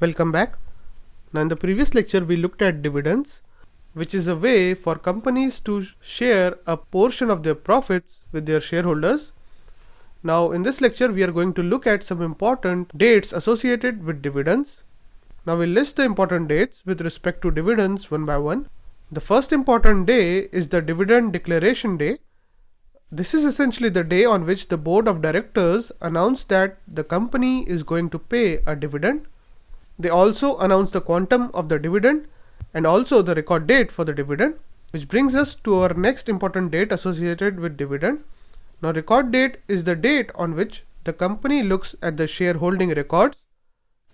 Welcome back. Now in the previous lecture we looked at dividends, which is a way for companies to share a portion of their profits with their shareholders. Now in this lecture we are going to look at some important dates associated with dividends. Now we'll list the important dates with respect to dividends one by one. The first important day is the dividend declaration day. This is essentially the day on which the board of directors announce that the company is going to pay a dividend. They also announce the quantum of the dividend and also the record date for the dividend, which brings us to our next important date associated with dividend. Now record date is the date on which the company looks at the shareholding records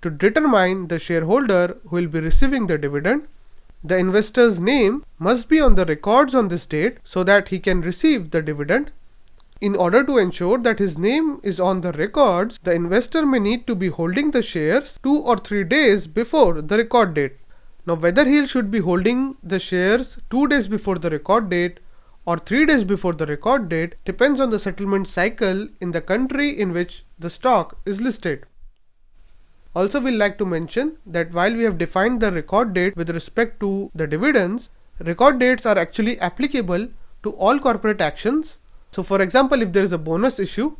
to determine the shareholder who will be receiving the dividend. The investor's name must be on the records on this date so that he can receive the dividend. In order to ensure that his name is on the records, the investor may need to be holding the shares 2 or 3 days before the record date. Now whether he should be holding the shares 2 days before the record date or 3 days before the record date depends on the settlement cycle in the country in which the stock is listed. Also, we'd like to mention that while we have defined the record date with respect to the dividends, record dates are actually applicable to all corporate actions. So for example, if there is a bonus issue,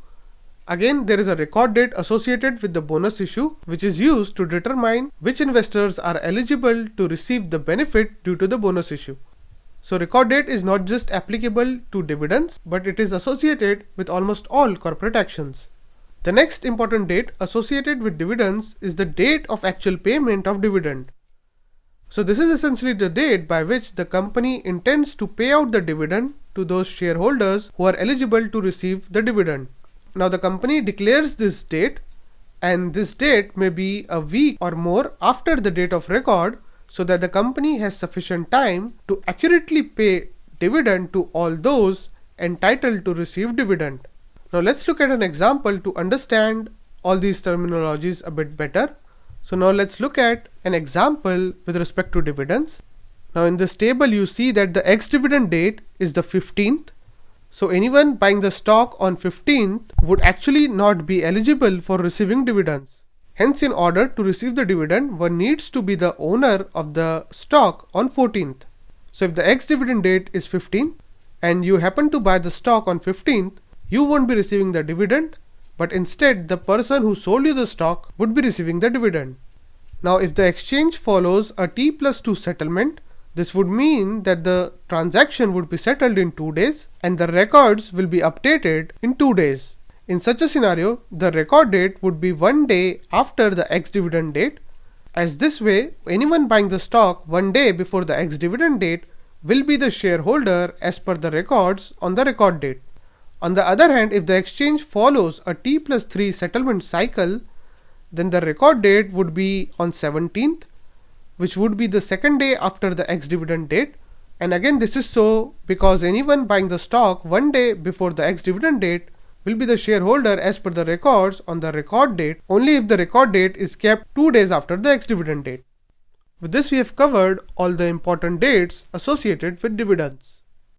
again there is a record date associated with the bonus issue, which is used to determine which investors are eligible to receive the benefit due to the bonus issue. So record date is not just applicable to dividends, but it is associated with almost all corporate actions. The next important date associated with dividends is the date of actual payment of dividend. So this is essentially the date by which the company intends to pay out the dividend to those shareholders who are eligible to receive the dividend. Now the company declares this date, and this date may be a week or more after the date of record, so that the company has sufficient time to accurately pay dividend to all those entitled to receive dividend. Now let's look at an example to understand all these terminologies a bit better. So now let's look at an example with respect to dividends. Now in this table you see that the ex-dividend date is the 15th. So anyone buying the stock on 15th would actually not be eligible for receiving dividends. Hence, in order to receive the dividend, one needs to be the owner of the stock on 14th. So if the ex-dividend date is 15th and you happen to buy the stock on 15th, you won't be receiving the dividend, but instead the person who sold you the stock would be receiving the dividend. Now if the exchange follows a T+2 settlement, this would mean that the transaction would be settled in 2 days and the records will be updated in 2 days. In such a scenario, the record date would be 1 day after the ex-dividend date, as this way anyone buying the stock 1 day before the ex-dividend date will be the shareholder as per the records on the record date. On the other hand, if the exchange follows a T+3 settlement cycle, then the record date would be on 17th, which would be the second day after the ex-dividend date. And again, this is so because anyone buying the stock 1 day before the ex-dividend date will be the shareholder as per the records on the record date only if the record date is kept 2 days after the ex-dividend date. With this we have covered all the important dates associated with dividends.